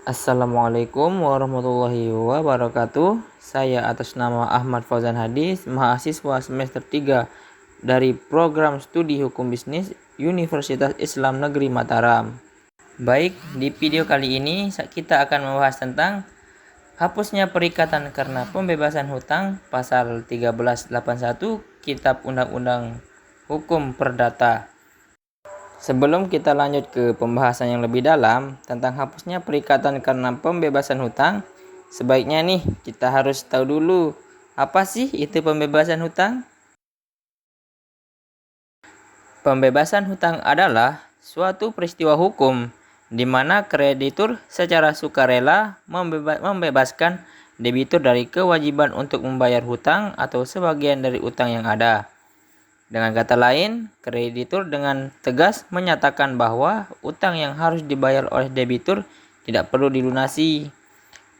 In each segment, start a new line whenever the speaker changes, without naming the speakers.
Assalamualaikum warahmatullahi wabarakatuh. Saya atas nama Ahmad Fauzan Hadis, mahasiswa semester 3 dari program studi hukum bisnis Universitas Islam Negeri Mataram. Baik, di video kali ini kita akan membahas tentang hapusnya perikatan karena pembebasan hutang pasal 1381 Kitab Undang-Undang Hukum Perdata. Sebelum kita lanjut ke pembahasan yang lebih dalam tentang hapusnya perikatan karena pembebasan hutang, sebaiknya nih kita harus tahu dulu apa sih itu pembebasan hutang? Pembebasan hutang adalah suatu peristiwa hukum di mana kreditur secara sukarela membebaskan debitur dari kewajiban untuk membayar hutang atau sebagian dari hutang yang ada. Dengan kata lain, kreditur dengan tegas menyatakan bahwa utang yang harus dibayar oleh debitur tidak perlu dilunasi.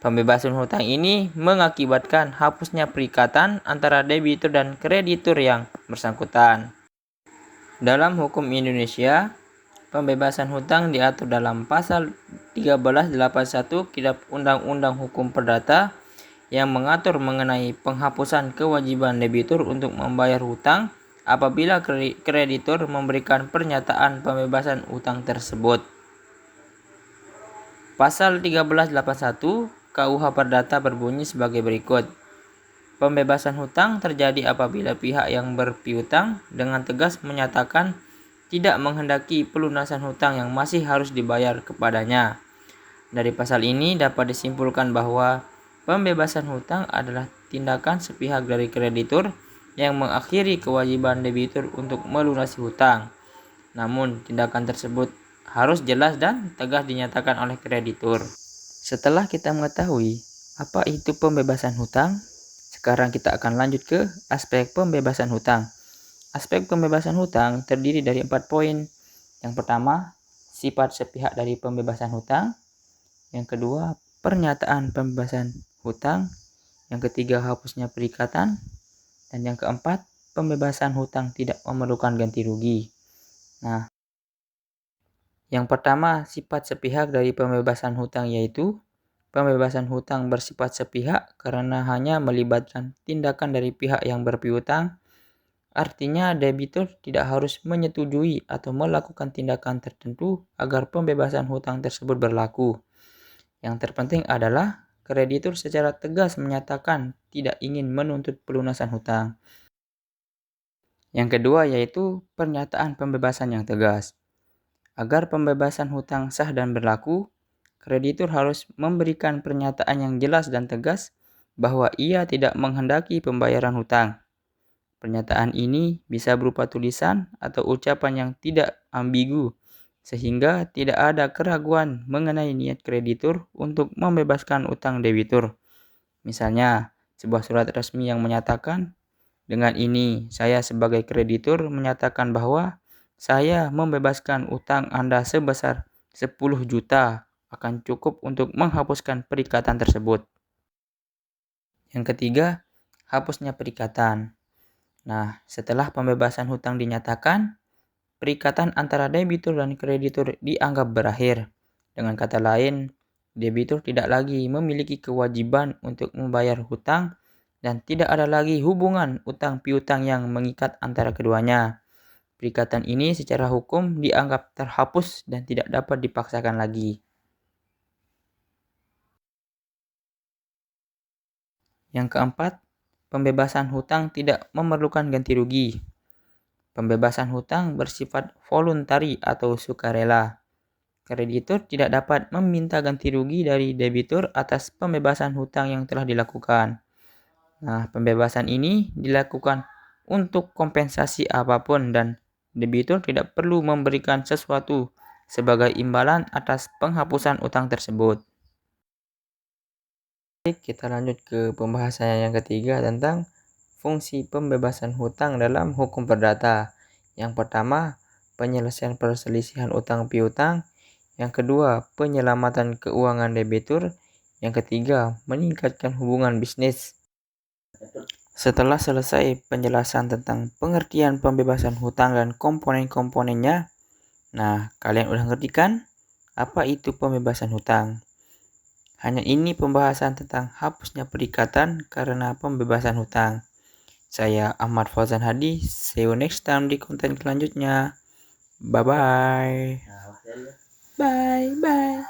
Pembebasan hutang ini mengakibatkan hapusnya perikatan antara debitur dan kreditur yang bersangkutan. Dalam hukum Indonesia, pembebasan hutang diatur dalam pasal 1381 Kitab Undang-Undang Hukum Perdata yang mengatur mengenai penghapusan kewajiban debitur untuk membayar hutang apabila kreditur memberikan pernyataan pembebasan utang tersebut. Pasal 1381 KUH Perdata berbunyi sebagai berikut. Pembebasan hutang terjadi apabila pihak yang berpiutang dengan tegas menyatakan tidak menghendaki pelunasan hutang yang masih harus dibayar kepadanya. Dari pasal ini dapat disimpulkan bahwa pembebasan hutang adalah tindakan sepihak dari kreditur yang mengakhiri kewajiban debitur untuk melunasi hutang. Namun, tindakan tersebut harus jelas dan tegas dinyatakan oleh kreditur. Setelah kita mengetahui apa itu pembebasan hutang, sekarang kita akan lanjut ke aspek pembebasan hutang. Aspek pembebasan hutang terdiri dari 4 poin. Yang pertama, sifat sepihak dari pembebasan hutang. Yang kedua, pernyataan pembebasan hutang. Yang ketiga, hapusnya perikatan. Dan yang keempat, pembebasan hutang tidak memerlukan ganti rugi. Nah, yang pertama, sifat sepihak dari pembebasan hutang yaitu pembebasan hutang bersifat sepihak karena hanya melibatkan tindakan dari pihak yang berpiutang. Artinya, debitur tidak harus menyetujui atau melakukan tindakan tertentu agar pembebasan hutang tersebut berlaku. Yang terpenting adalah kreditur secara tegas menyatakan tidak ingin menuntut pelunasan hutang. Yang kedua yaitu pernyataan pembebasan yang tegas. Agar pembebasan hutang sah dan berlaku, kreditur harus memberikan pernyataan yang jelas dan tegas bahwa ia tidak menghendaki pembayaran hutang. Pernyataan ini bisa berupa tulisan atau ucapan yang tidak ambigu, sehingga tidak ada keraguan mengenai niat kreditur untuk membebaskan utang debitur. Misalnya, sebuah surat resmi yang menyatakan, dengan ini, saya sebagai kreditur menyatakan bahwa saya membebaskan utang Anda sebesar 10 juta akan cukup untuk menghapuskan perikatan tersebut. Yang ketiga, hapusnya perikatan. Nah, setelah pembebasan hutang dinyatakan, perikatan antara debitur dan kreditur dianggap berakhir. Dengan kata lain, debitur tidak lagi memiliki kewajiban untuk membayar hutang dan tidak ada lagi hubungan utang piutang yang mengikat antara keduanya. Perikatan ini secara hukum dianggap terhapus dan tidak dapat dipaksakan lagi. Yang keempat, pembebasan hutang tidak memerlukan ganti rugi. Pembebasan hutang bersifat voluntari atau sukarela. Kreditur tidak dapat meminta ganti rugi dari debitur atas pembebasan hutang yang telah dilakukan. Nah, pembebasan ini dilakukan untuk kompensasi apapun dan debitur tidak perlu memberikan sesuatu sebagai imbalan atas penghapusan utang tersebut. Baik, kita lanjut ke pembahasan yang ketiga tentang fungsi pembebasan hutang dalam hukum perdata. Yang pertama, penyelesaian perselisihan utang piutang. Yang kedua, penyelamatan keuangan debitur. Yang ketiga, meningkatkan hubungan bisnis. Setelah selesai penjelasan tentang pengertian pembebasan hutang dan komponen-komponennya, nah kalian udah ngerti kan apa itu pembebasan hutang? Hanya ini pembahasan tentang hapusnya perikatan karena pembebasan hutang. Saya Ahmad Fauzan Hadi. See you next time di konten selanjutnya. Bye-bye. Bye-bye.